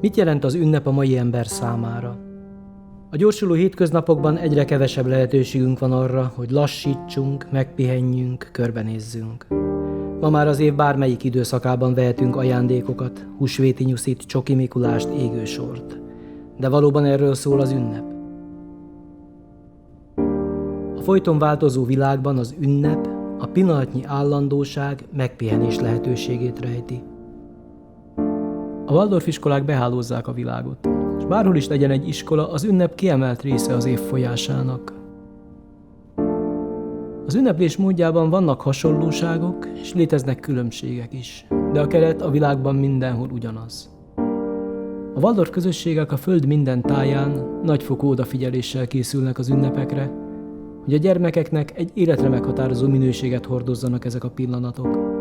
Mit jelent az ünnep a mai ember számára? A gyorsuló hétköznapokban egyre kevesebb lehetőségünk van arra, hogy lassítsunk, megpihenjünk, körbenézzünk. Ma már az év bármelyik időszakában vehetünk ajándékokat, húsvéti nyuszit, csoki Mikulást, égősort. De valóban erről szól az ünnep? A folyton változó világban az ünnep, a pillanatnyi állandóság megpihenés lehetőségét rejti. A Waldorf iskolák behálózzák a világot, és bárhol is legyen egy iskola, az ünnep kiemelt része az év folyásának. Az ünneplés módjában vannak hasonlóságok, és léteznek különbségek is, de a keret a világban mindenhol ugyanaz. A Waldorf közösségek a föld minden táján nagyfokú odafigyeléssel készülnek az ünnepekre, hogy a gyermekeknek egy életre meghatározó minőséget hordozzanak ezek a pillanatok.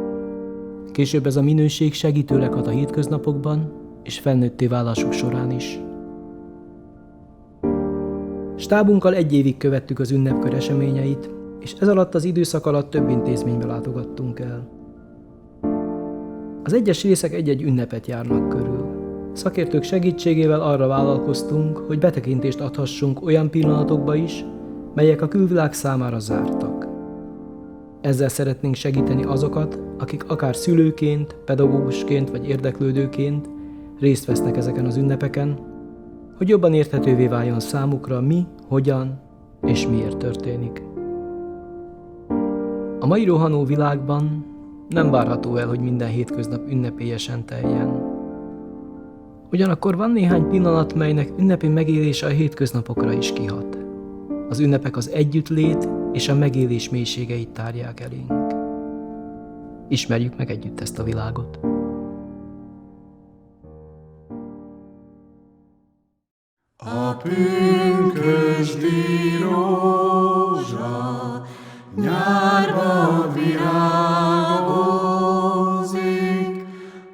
Később ez a minőség segítőleg hat a hétköznapokban és felnőtté válásuk során is. Stábunkkal 1 évig követtük az ünnepkör eseményeit, és ez alatt az időszak alatt több intézménybe látogattunk el. Az egyes részek egy-egy ünnepet járnak körül. Szakértők segítségével arra vállalkoztunk, hogy betekintést adhassunk olyan pillanatokba is, melyek a külvilág számára zártak. Ezzel szeretnénk segíteni azokat, akik akár szülőként, pedagógusként vagy érdeklődőként részt vesznek ezeken az ünnepeken, hogy jobban érthetővé váljon számukra mi, hogyan és miért történik. A mai rohanó világban nem várható el, hogy minden hétköznap ünnepélyesen teljen. Ugyanakkor van néhány pillanat, melynek ünnepi megélése a hétköznapokra is kihat. Az ünnepek az együttlét és a megélés mélységeit tárják elénk. Ismerjük meg együtt ezt a világot. A pünkösdi rózsa nyárba virágozik,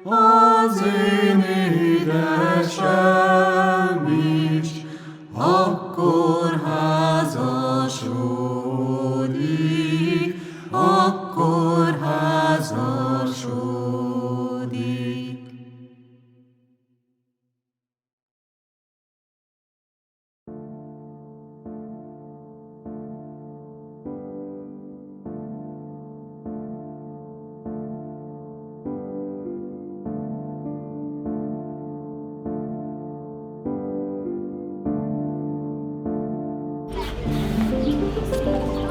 az én édesem is akkor házasodik, akkor házasodik.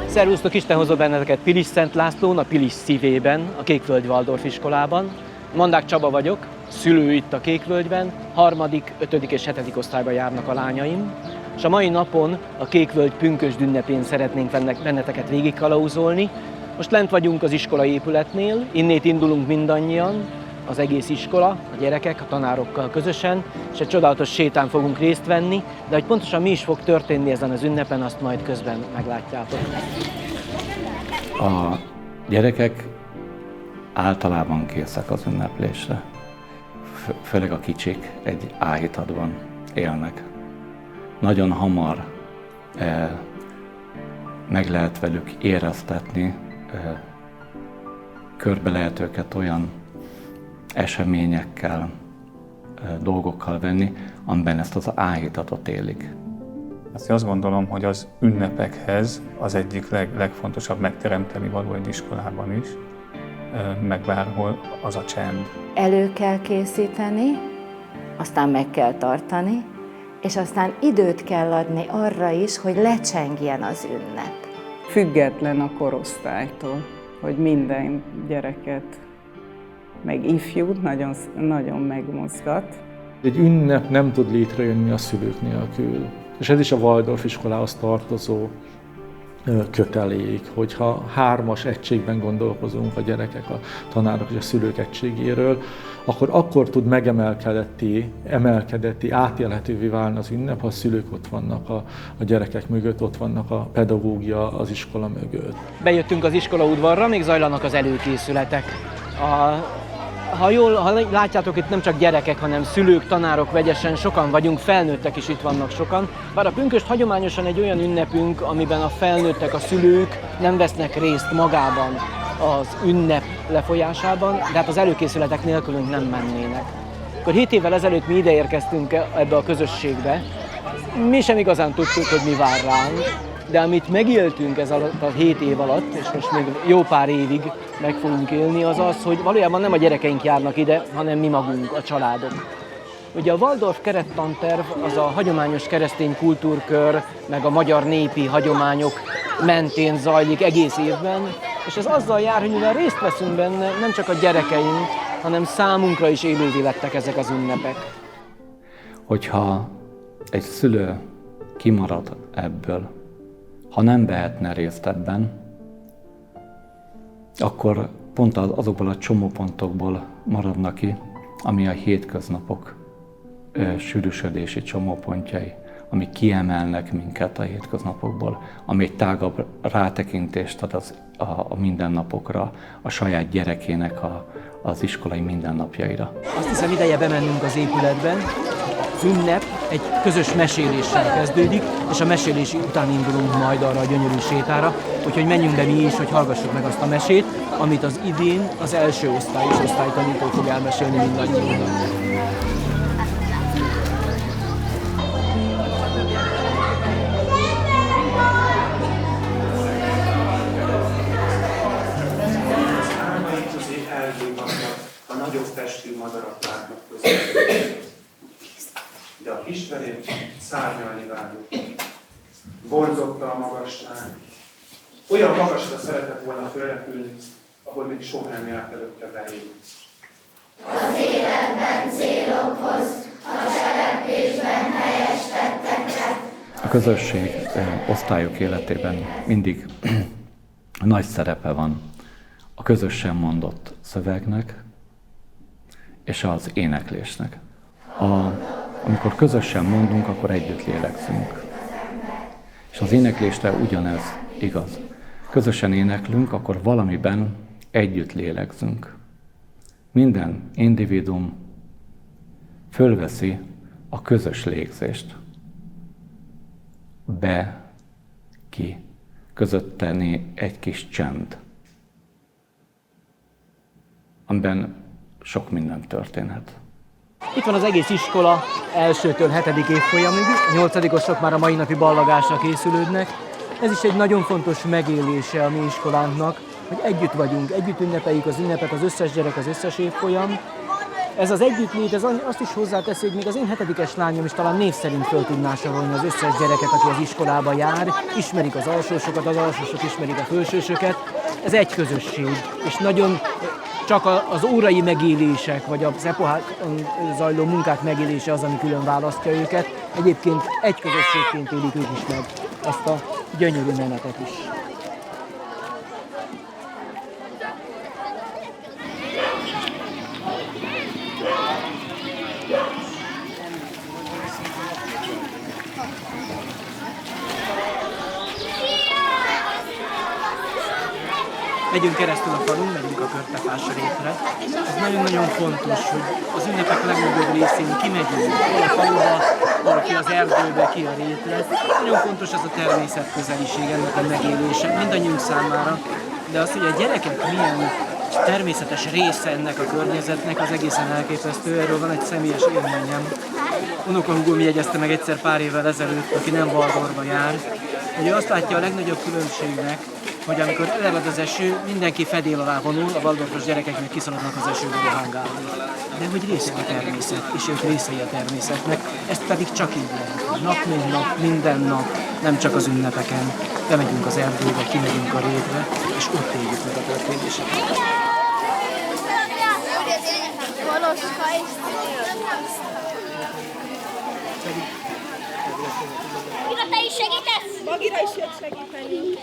Szervusztok, Isten hozott benneteket Pilis Szent Lászlón, a Pilis szívében, a Kékvölgy Waldorf iskolában. Mandák Csaba vagyok, szülő itt a Kékvölgyben, 3., 5. és 7. osztályban járnak a lányaim. És a mai napon a Kékvölgy pünkösd ünnepén szeretnénk benneteket végigkalauzolni. Most lent vagyunk az iskola épületnél, innét indulunk mindannyian, az egész iskola, a gyerekek, a tanárokkal közösen, és egy csodálatos sétán fogunk részt venni, de hogy pontosan mi is fog történni ezen az ünnepen, azt majd közben meglátjátok. A gyerekek általában készek az ünneplésre, főleg a kicsik egy áhítatban élnek. Nagyon hamar meg lehet velük éreztetni, körbe lehet őket olyan eseményekkel, dolgokkal venni, amiben ezt az áhítatot élik. Azt gondolom, hogy az ünnepekhez az egyik legfontosabb megteremteni való egy iskolában is, meg bárhol, az a csend. Elő kell készíteni, aztán meg kell tartani, és aztán időt kell adni arra is, hogy lecsengjen az ünnep. Független a korosztálytól, hogy minden gyereket, meg ifjút nagyon megmozgat. Egy ünnep nem tud létrejönni a szülők nélkül. És ez is a Waldorf iskolához tartozó kötelék, hogyha 3-as egységben gondolkozunk a gyerekek, a tanárok és a szülők egységéről, akkor tud emelkedetté, átélhetővé válni az ünnep, ha a szülők ott vannak a gyerekek mögött, ott vannak a pedagógia az iskola mögött. Bejöttünk az iskola udvarra, még zajlanak az előkészületek. Ha látjátok, itt nem csak gyerekek, hanem szülők, tanárok vegyesen, sokan vagyunk, felnőttek is itt vannak sokan. Bár a pünkösd hagyományosan egy olyan ünnepünk, amiben a felnőttek, a szülők nem vesznek részt magában az ünnep lefolyásában, de hát az előkészületek nélkülünk nem mennének. Akkor 7 évvel ezelőtt mi ide érkeztünk ebbe a közösségbe. Mi sem igazán tudtuk, hogy mi vár ránk, de amit megéltünk ez alatt a 7 év alatt, és most még jó pár évig meg fogunk élni, az az, hogy valójában nem a gyerekeink járnak ide, hanem mi magunk, a családok. Ugye a Waldorf kerettanterv az a hagyományos keresztény kultúrkör, meg a magyar népi hagyományok mentén zajlik egész évben, és ez azzal jár, hogy mivel részt veszünk benne, nem csak a gyerekeink, hanem számunkra is élővé lettek ezek az ünnepek. Hogyha egy szülő kimarad ebből, ha nem vehetne részt ebben, akkor pont azokból a csomópontokból maradnak ki, ami a hétköznapok sűrűsödési csomópontjai, amik kiemelnek minket a hétköznapokból, ami egy tágabb rátekintést ad a mindennapokra, a saját gyerekének az iskolai mindennapjaira. Azt hiszem, ideje bemennünk az épületben. Az ünnep egy közös meséléssel kezdődik, és a mesélési után indulunk majd arra a gyönyörű sétára, úgyhogy menjünk be mi is, hogy hallgassuk meg azt a mesét, amit az idén az első osztályos osztálytanító fog elmesélni mindannyiunknak. A nagyobb testű madarak látnak között. De a kisfelé szárnyalni vágyott. Vonzotta a magasság. Olyan magasra szeretett volna fölrepülni, ahol még soha nem járt előtte beléjük. Az életben célokhoz, a cselekvésben helyes tettekre. A közösség osztályok életében mindig nagy szerepe van a közösen mondott szövegnek és az éneklésnek. Amikor közösen mondunk, akkor együtt lélegzünk. És az éneklésre ugyanez igaz. Közösen éneklünk, akkor valamiben együtt lélegzünk. Minden individuum fölveszi a közös légzést. Be, ki, közötteni egy kis csend, amiben sok minden történhet. Itt van az egész iskola, 1-től 7. évfolyamig, 8-osok már a mai napi ballagásra készülődnek. Ez is egy nagyon fontos megélése a mi iskolánknak, hogy együtt vagyunk, együtt ünnepeljük az ünnepet, az összes gyerek, az összes évfolyam. Ez az együttlét, ez azt is hozzáteszi, hogy még az én 7-es lányom is talán név szerint föl tudná sorolni az összes gyereket, aki az iskolába jár. Ismerik az alsósokat, az alsósok ismerik a felsősöket. Ez egy közösség, és nagyon csak az órai megélések, vagy az epohákon zajló munkák megélése az, ami külön választja őket. Egyébként egy közösségként élik ők is meg ezt a gyönyörű menetet is. Megyünk keresztül a falun, megyünk a Körtefás rétre. Ez nagyon-nagyon fontos, hogy az ünnepek legnagyobb részén kimegyünk, hol a faluba, valaki az erdőbe, ki a rétre. Nagyon fontos ez a természetközeliség, ennek a megélése mindannyiunk számára, de az, hogy a gyerekek milyen természetes része ennek a környezetnek, az egészen elképesztő. Erről van egy személyes élményem. Unokahúgóm jegyezte meg egyszer pár évvel ezelőtt, aki nem Waldorfba jár, hogy ő azt látja a legnagyobb különbségnek, hogy amikor elvad az eső, mindenki fedél alá vonul, a waldorfos gyerekek meg kiszaladnak az esőből rohangálni. De hogy része a természet, és ők részei a természetnek, ezt pedig csak így lehet. Nap mint nap, minden nap, nem csak az ünnepeken. Bemegyünk az erdőbe, kimegyünk a rétre, és ott éljük meg a történéseket. Te is segítesz? Magira is jött segíteni.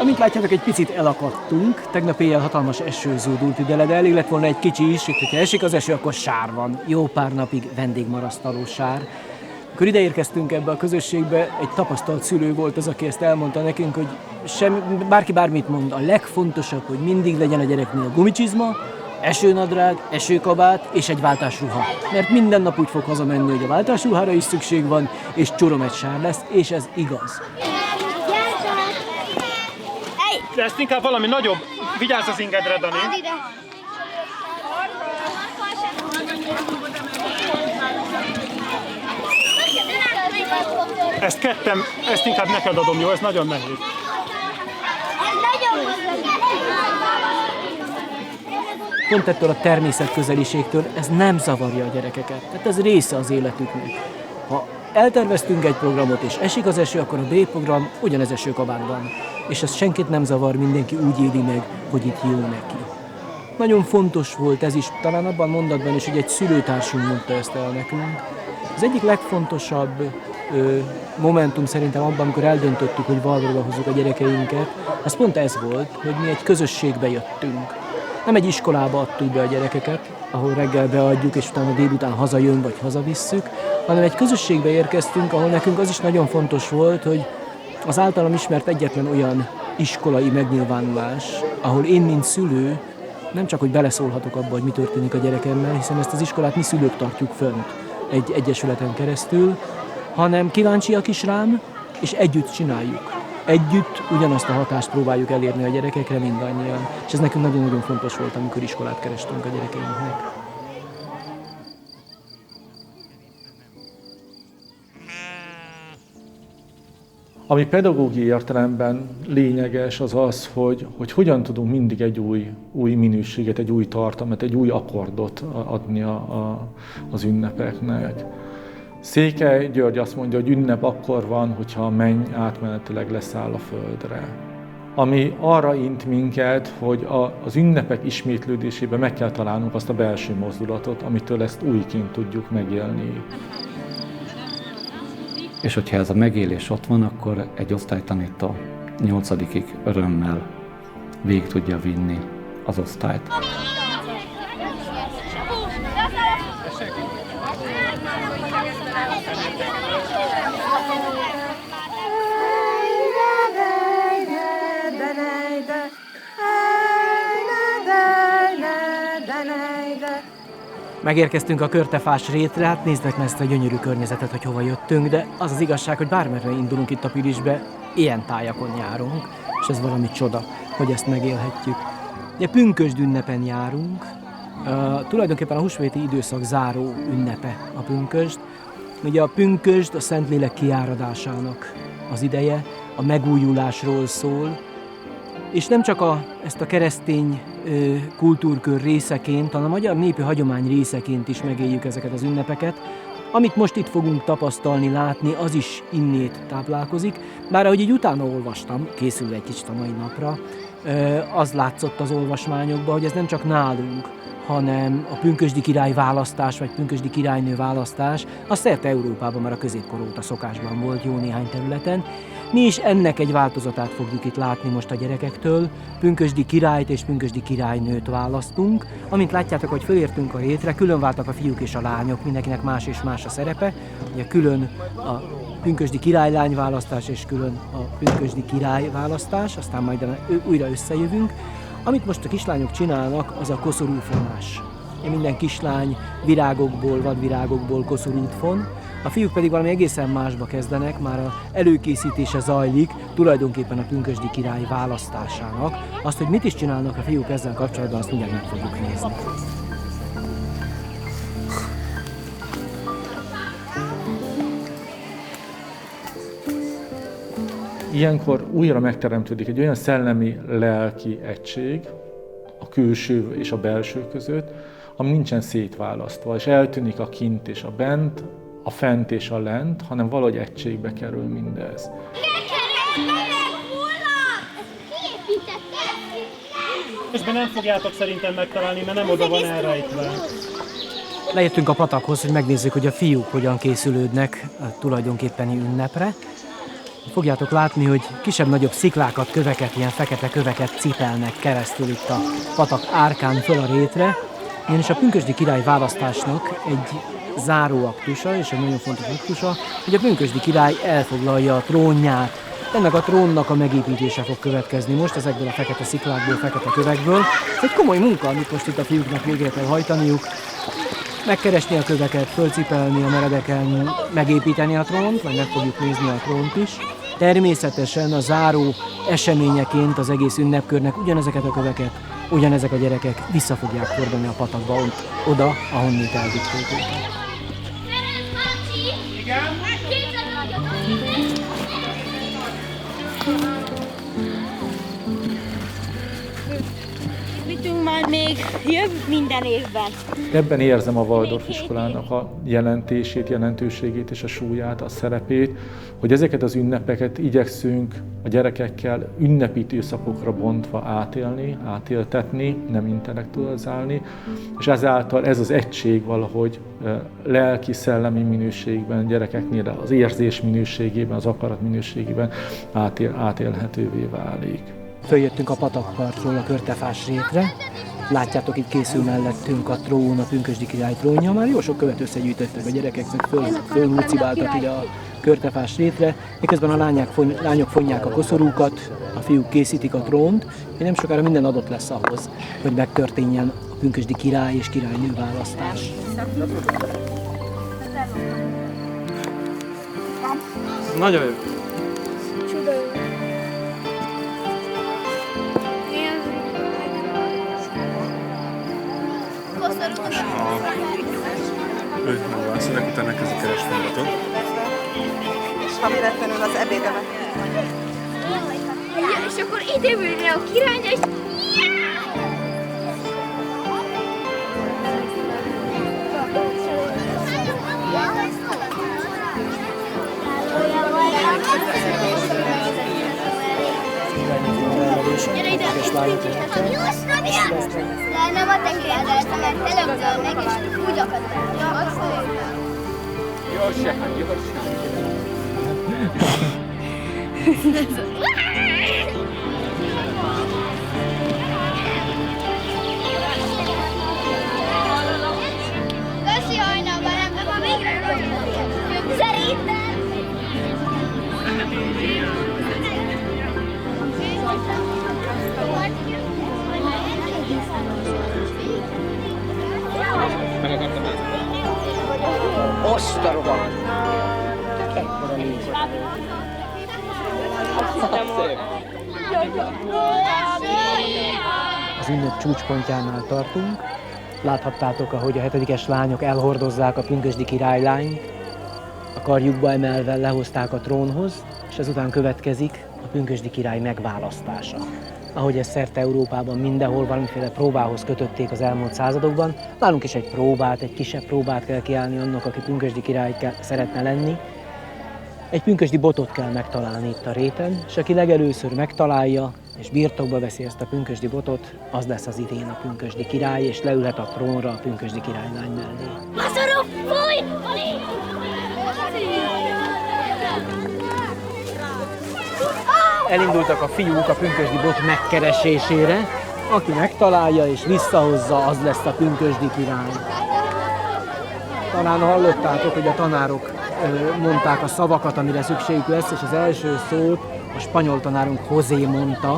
Amint látjátok, egy picit elakadtunk. Tegnap éjjel hatalmas eső zúdult ide le, de elég lett volna egy kicsi is, hogyha esik az eső, akkor sár van. Jó pár napig vendégmarasztaló sár. Amikor ide érkeztünk ebbe a közösségbe, egy tapasztalt szülő volt az, aki ezt elmondta nekünk, hogy bárki bármit mond, a legfontosabb, hogy mindig legyen a gyereknél gumicsizma, esőnadrág, esőkabát és egy váltásruha. Mert minden nap úgy fog hazamenni, hogy a váltásruhára is szükség van, és csuromedsár lesz, és ez igaz. De ezt inkább valami nagyobb. Vigyázz az ingedre, Dani. Ezt kettem, ezt inkább neked adom, jó? Ez nagyon nehéz. Pont ettől a természetközeliségtől ez nem zavarja a gyerekeket. Tehát ez része az életüknek. Ha elterveztünk egy programot és esik az eső, akkor a B program ugyanez esőkabátban. És ez senkit nem zavar, mindenki úgy éli meg, hogy itt jó neki. Nagyon fontos volt ez is, talán abban a mondatban is, hogy egy szülőtársunk mondta ezt el nekünk. Az egyik legfontosabb momentum szerintem abban, amikor eldöntöttük, hogy Valgróba hozzuk a gyerekeinket, az pont ez volt, hogy mi egy közösségbe jöttünk. Nem egy iskolába adtuk be a gyerekeket, ahol reggel beadjuk, és utána délután hazajön, vagy hazavisszük, hanem egy közösségbe érkeztünk, ahol nekünk az is nagyon fontos volt, hogy az általam ismert egyetlen olyan iskolai megnyilvánulás, ahol én, mint szülő, nem csak, hogy beleszólhatok abba, hogy mi történik a gyerekemmel, hiszen ezt az iskolát mi szülők tartjuk fönt egy egyesületen keresztül, hanem kíváncsiak is rám, és együtt csináljuk. Együtt ugyanazt a hatást próbáljuk elérni a gyerekekre mindannyian. És ez nekünk nagyon-nagyon fontos volt, amikor iskolát kerestünk a gyerekeinknek. Ami pedagógiai értelemben lényeges, az az, hogy hogyan tudunk mindig egy új minőséget, egy új tartalmat, egy új akkordot adni az ünnepeknek. Székely György azt mondja, hogy ünnep akkor van, hogyha a menny átmenetileg leszáll a földre. Ami arra int minket, hogy az ünnepek ismétlődésében meg kell találnunk azt a belső mozdulatot, amitől ezt újként tudjuk megélni. És hogyha ez a megélés ott van, akkor egy osztálytanító 8-ig örömmel végig tudja vinni az osztályt. Megérkeztünk a körtefás rétre, hát nézzük meg ezt a gyönyörű környezetet, hogy hova jöttünk, de az az igazság, hogy bármerre indulunk itt a Pilisbe, ilyen tájakon járunk, és ez valami csoda, hogy ezt megélhetjük. Ugye pünkösd ünnepen járunk, tulajdonképpen a húsvéti időszak záró ünnepe a pünkösd. Ugye a pünkösd a Szentlélek kiáradásának az ideje, a megújulásról szól, és nem csak ezt a keresztény kultúrkör részeként, hanem a magyar népi hagyomány részeként is megéljük ezeket az ünnepeket. Amit most itt fogunk tapasztalni, látni, az is innét táplálkozik. Bár ahogy így utána olvastam, készülve egy kicsit a mai napra, az látszott az olvasmányokban, hogy ez nem csak nálunk, hanem a pünkösdi király választás, vagy pünkösdi királynő választás, az szerte Európában már a középkor óta szokásban volt jó néhány területen. Mi is ennek egy változatát fogjuk itt látni most a gyerekektől. Pünkösdi királyt és pünkösdi királynőt választunk. Amint látjátok, hogy fölértünk a rétre, külön váltak a fiúk és a lányok, mindenkinek más és más a szerepe. Ugye külön a pünkösdi királylány választás és külön a pünkösdi király választás, aztán majd újra összejövünk. Amit most a kislányok csinálnak, az a koszorúfonás. Minden kislány virágokból, vadvirágokból koszorút fon, a fiúk pedig valami egészen másba kezdenek, már az előkészítése zajlik, tulajdonképpen a pünkösdi király választásának. Azt, hogy mit is csinálnak a fiúk ezzel kapcsolatban, azt mindjárt meg fogjuk nézni. Ilyenkor újra megteremtődik egy olyan szellemi-lelki egység a külső és a belső között, ami nincsen szétválasztva, és eltűnik a kint és a bent, a fent és a lent, hanem valahogy egységbe kerül mindez. Most nem fogjátok szerintem megtalálni, mert nem oda van elrejtve. Lejöttünk a patakhoz, hogy megnézzük, hogy a fiúk hogyan készülődnek a tulajdonképpeni ünnepre. Fogjátok látni, hogy kisebb-nagyobb sziklákat, köveket, ilyen fekete köveket cipelnek keresztül itt a patak árkán föl a rétre. Ugyanis a pünkösdi király választásnak egy záró aktusa, és egy nagyon fontos aktusa, hogy a pünkösdi király elfoglalja a trónját. Ennek a trónnak a megépítése fog következni most ezekből a fekete sziklákból, fekete kövekből. Ez egy komoly munka, amit most itt a fiúknak végre kell hajtaniuk. Megkeresni a köveket, fölcipelni a meredeken, megépíteni a trónt, majd meg fogjuk nézni a trónt is. Természetesen a záró eseményeként az egész ünnepkörnek ugyanezeket a köveket ugyanezek a gyerekek vissza fogják hordani a patakba oda, ahonnét elvitték őket. Vitünk majd még minden évben. Ebben érzem a Waldorf iskolának a jelentését, jelentőségét és a súlyát, a szerepét, hogy ezeket az ünnepeket igyekszünk a gyerekekkel ünnepi időszakokra bontva átélni, átéltetni, nem intellektualizálni, és ezáltal ez az egység valahogy lelki, szellemi minőségben, gyerekeknél az érzés minőségében, az akarat minőségében átélhetővé válik. Följöttünk a patakpartról a Körtefás rétre. Látjátok, itt készül mellettünk a trón, a Pünkösdi király trónja. Már jó sok követ összegyűjtöttek a gyerekek, meg fölhúcibáltak ide a Körtefás rétre. Miközben a lányok fonják a koszorúkat, a fiúk készítik a trónt, és nem sokára minden adott lesz ahhoz, hogy megtörténjen a pünkösdi király és királynő választás. Nagyon jó. Ezek után elkezdik keresni magatot. És ha véletlenül az ebédemet. És akkor idejövőre a királynő, és Gyere ide! nem a tekintetben, mert előbb meg, és úgy akad. Köszi hajnalban, nem a végre rajta. Szerintem! Osztarogat! Az ünnep csúcspontjánál tartunk. Láthattátok, ahogy a 7-es lányok elhordozzák a pünkösdi királylányt, a karjukba emelve lehozták a trónhoz, és ezután következik a pünkösdi király megválasztása. Ahogy ezt szerte Európában mindenhol valamiféle próbához kötötték az elmúlt századokban, nálunk is egy próbát, egy kisebb próbát kell kiállni annak, aki pünkösdi király szeretne lenni. Egy pünkösdi botot kell megtalálni itt a réten, és aki legelőször megtalálja, és birtokba veszi ezt a pünkösdi botot, az lesz az idén a pünkösdi király, és leülhet a trónra a pünkösdi királylány mellé. Mazarov, fúj! Elindultak a fiúk a pünkösdi bot megkeresésére. Aki megtalálja és visszahozza, az lesz a pünkösdi király. Talán hallottátok, hogy a tanárok mondták a szavakat, amire szükségük lesz, és az első szót a spanyol tanárunk José mondta,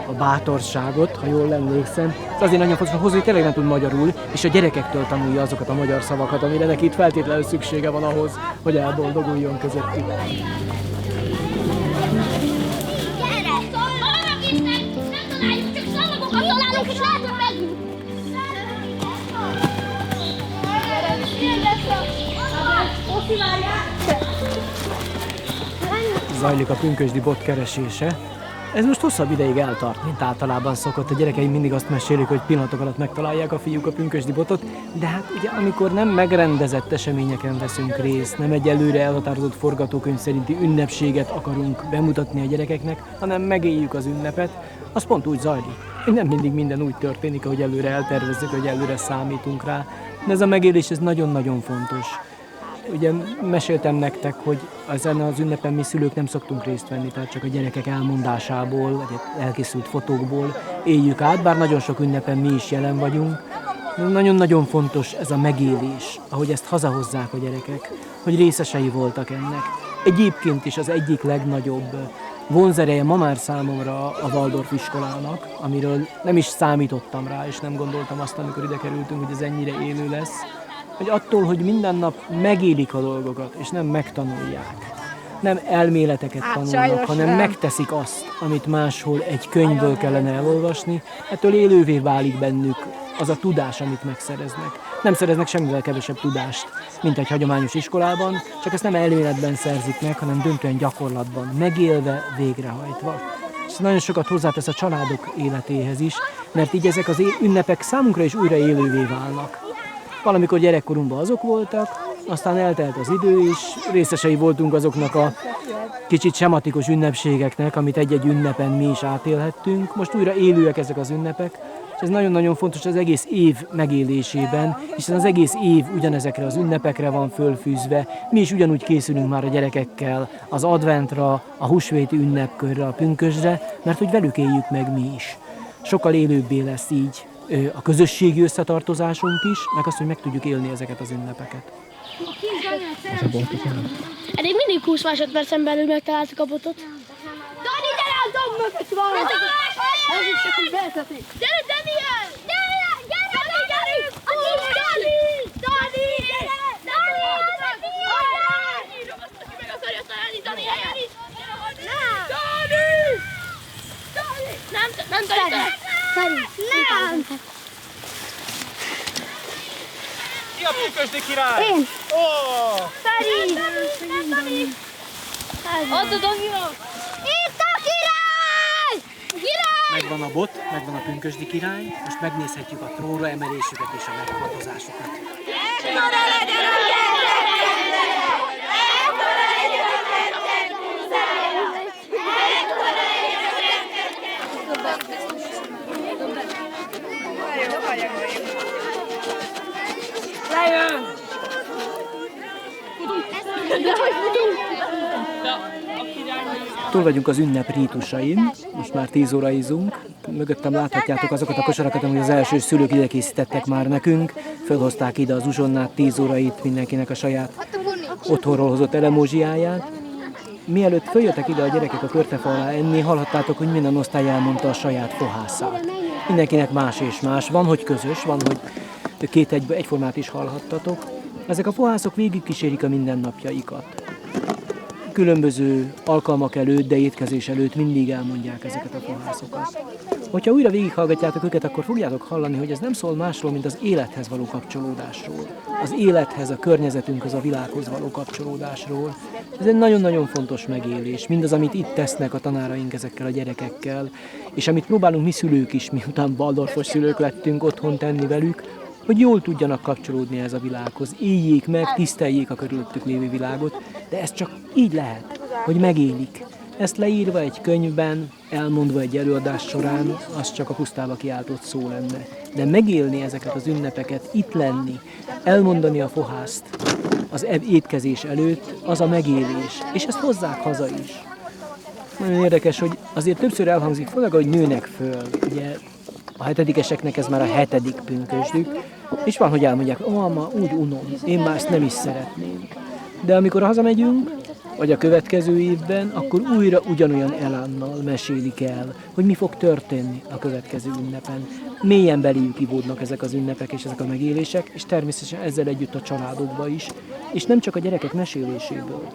a bátorságot, ha jól emlékszem. Ez azért nagyon fontos, hogy José tényleg nem tud magyarul, és a gyerekektől tanulja azokat a magyar szavakat, amire neki itt feltétlenül szüksége van ahhoz, hogy elboldoguljon közöttük. Találunk, és lehet, hogy megint. Zajlik a pünkösdi bot keresése. Ez most hosszabb ideig eltart, mint általában szokott. A gyerekeim mindig azt mesélik, hogy pillanatok alatt megtalálják a fiúk a pünkösdi botot, de hát ugye amikor nem megrendezett eseményeken veszünk részt, nem egy előre elhatározott forgatókönyv szerinti ünnepséget akarunk bemutatni a gyerekeknek, hanem megéljük az ünnepet, az pont úgy zajlik. Nem mindig minden úgy történik, ahogy előre eltervezzük, hogy előre számítunk rá, de ez a megélés ez nagyon-nagyon fontos. Ugye meséltem nektek, hogy ezen az ünnepen mi szülők nem szoktunk részt venni, tehát csak a gyerekek elmondásából, vagy elkészült fotókból éljük át, bár nagyon sok ünnepen mi is jelen vagyunk. Nagyon-nagyon fontos ez a megélés, ahogy ezt hazahozzák a gyerekek, hogy részesei voltak ennek. Egyébként is az egyik legnagyobb vonzereje ma már számomra a Waldorf iskolának, amiről nem is számítottam rá, és nem gondoltam azt, amikor ide kerültünk, hogy ez ennyire élő lesz, hogy attól, hogy minden nap megélik a dolgokat, és nem megtanulják, nem elméleteket tanulnak, sajnos hanem nem. megteszik azt, amit máshol egy könyvből kellene elolvasni, ettől élővé válik bennük az a tudás, amit megszereznek. Nem szereznek semmivel kevesebb tudást, mint egy hagyományos iskolában, csak ezt nem elméletben szerzik meg, hanem döntően gyakorlatban, megélve, végrehajtva. Ez nagyon sokat hozzátesz a családok életéhez is, mert így ezek az ünnepek számunkra is újra élővé válnak. Valamikor gyerekkorunkban azok voltak, aztán eltelt az idő is, részesei voltunk azoknak a kicsit sematikus ünnepségeknek, amit egy-egy ünnepen mi is átélhettünk. Most újra élőek ezek az ünnepek, és ez nagyon-nagyon fontos az egész év megélésében, hiszen az egész év ugyanezekre az ünnepekre van fölfűzve. Mi is ugyanúgy készülünk már a gyerekekkel az adventra, a húsvéti ünnepkörre, a pünkösdre, mert hogy velük éljük meg mi is. Sokkal élőbbé lesz így a közösségi összetartozásunk is, meg azt, hogy meg tudjuk élni ezeket az ünnepeket. Eddig mindig 20 másodpercen belül megtaláltuk a botot. Dani, gyere, a domb mögött van! Ez is csak úgy behetetik. Gyere, Daniel! Gyere, Dani, gyere! Dani! Dani! Dani! Meg akarja találni Dani helyen! Dani! Nem Dani! Nem! Ki a pünkösdi király? Én! Ó! Feri! Nem Dani! Ott a Dani van! Itt a király! Király! Megvan a bot, megvan a pünkösdi király, most megnézhetjük a trónra emelésüket és a meghadozásukat. Ekkora legyen a ekkora legyen a Lejön! Túl vagyunk az ünnep rítusain, most már 10 óraizunk. Mögöttem láthatjátok azokat a kosarakat, amit az első szülők ide készítettek már nekünk. Fölhozták ide az uzsonnát, 10 órait, mindenkinek a saját otthonról hozott elemózsiáját. Mielőtt följöttek ide a gyerekek a körtefa alá enni, hallhattátok, hogy minden osztály elmondta a saját fohászát. Mindenkinek más és más. Van, hogy közös, van, hogy két egyformát is hallhattatok. Ezek a fohászok végigkísérik a mindennapjaikat. Különböző alkalmak előtt, de étkezés előtt mindig elmondják ezeket a fohászokat. Hogyha újra végighallgatjátok őket, akkor fogjátok hallani, hogy ez nem szól másról, mint az élethez való kapcsolódásról. Az élethez, a környezetünkhöz, a világhoz való kapcsolódásról. Ez egy nagyon-nagyon fontos megélés. Mindaz, amit itt tesznek a tanáraink ezekkel a gyerekekkel, és amit próbálunk mi szülők is, miután waldorfos szülők lettünk, otthon tenni velük, hogy jól tudjanak kapcsolódni ez a világhoz. Éljék meg, tiszteljék a körülöttük lévő világot, de ez csak így lehet, hogy megélik. Ezt leírva egy könyvben, elmondva egy előadás során, az csak a pusztába kiáltott szó lenne. De megélni ezeket az ünnepeket, itt lenni, elmondani a fohászt az étkezés előtt, az a megélés, és ezt hozzák haza is. Nagyon érdekes, hogy azért többször elhangzik, főleg, hogy nőnek föl, ugye a 7-eseknek ez már a 7. pünkösdük, és van, hogy elmondják, ma úgy unom, én már ezt nem is szeretném. De amikor hazamegyünk, vagy a következő évben, akkor újra ugyanolyan elánnal mesélik el, hogy mi fog történni a következő ünnepen. Mélyen beléjük ivódnak ezek az ünnepek és ezek a megélések, és természetesen ezzel együtt a családokba is, és nem csak a gyerekek meséléséből.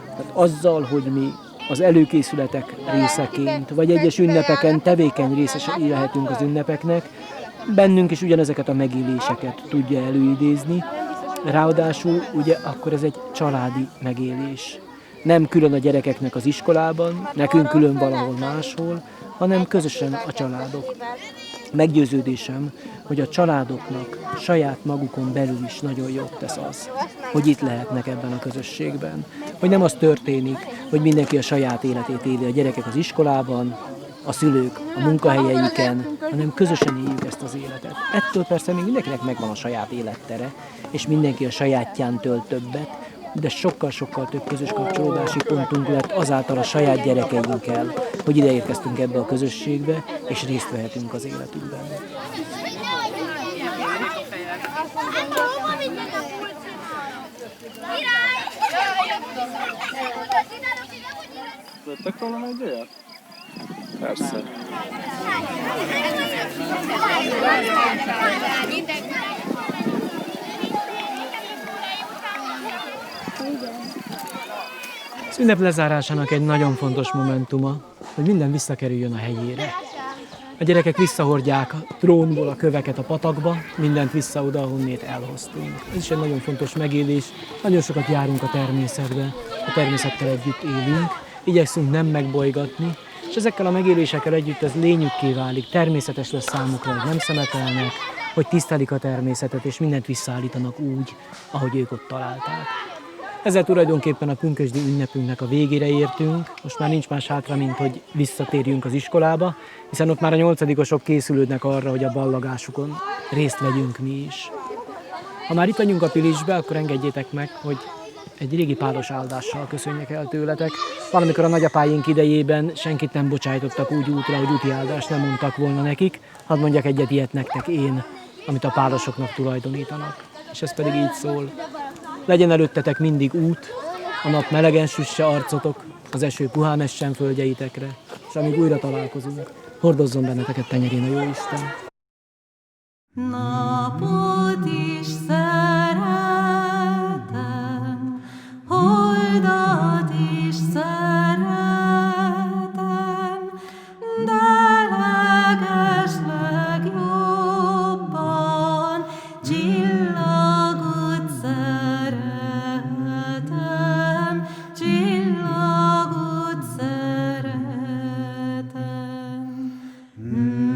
Tehát azzal, hogy mi az előkészületek részeként, vagy egyes ünnepeken tevékeny részesei lehetünk az ünnepeknek, bennünk is ugyanezeket a megéléseket tudja előidézni, ráadásul ugye akkor ez egy családi megélés. Nem külön a gyerekeknek az iskolában, nekünk külön valahol máshol, hanem közösen a családok. Meggyőződésem, hogy a családoknak saját magukon belül is nagyon jót tesz az, hogy itt lehetnek ebben a közösségben. Hogy nem az történik, hogy mindenki a saját életét éli, a gyerekek az iskolában, a szülők a munkahelyeiken, hanem közösen éljük ezt az életet. Ettől persze még mindenkinek megvan a saját élettere, és mindenki a sajátján tölt többet, de sokkal-sokkal több közös kapcsolódási pontunk lett azáltal a saját gyerekeinkkel, hogy ide érkeztünk ebbe a közösségbe, és részt vehetünk az életükben. Vettek valami egy olyat? Persze. Az ünnep lezárásának egy nagyon fontos momentuma, hogy minden visszakerüljön a helyére. A gyerekek visszahordják a trónból a köveket a patakba, mindent vissza oda, ahonnét elhoztunk. Ez is egy nagyon fontos megélés. Nagyon sokat járunk a természetbe, a természettel együtt élünk, igyekszünk nem megbolygatni, és ezekkel a megélésekkel együtt ez lényükké válik, természetes lesz számukra, hogy nem szemetelnek, hogy tisztelik a természetet, és mindent visszaállítanak úgy, ahogy ők ott találták. Ezzel tulajdonképpen a pünkösdi ünnepünknek a végére értünk, most már nincs más hátra, mint hogy visszatérjünk az iskolába, hiszen ott már a 8-osok készülődnek arra, hogy a ballagásukon részt vegyünk mi is. Ha már itt vagyunk a Pilisbe, akkor engedjétek meg, hogy egy régi pálos áldással köszönjek el tőletek. Valamikor a nagyapáink idejében senkit nem bocsájtottak úgy útra, hogy úti áldást nem mondtak volna nekik. Hadd mondjak egyet ilyet nektek én, amit a pálosoknak tulajdonítanak. És ez pedig így szól. Legyen előttetek mindig út, a nap melegen süsse arcotok, az eső puhán essen földjeitekre, és amíg újra találkozunk, hordozzon benneteket tenyerén a Jóisten. Napot is szeretem, holdat is szeretem, de legesleg jobban csillagot szeretem, csillagot szeretem. Mm-hmm.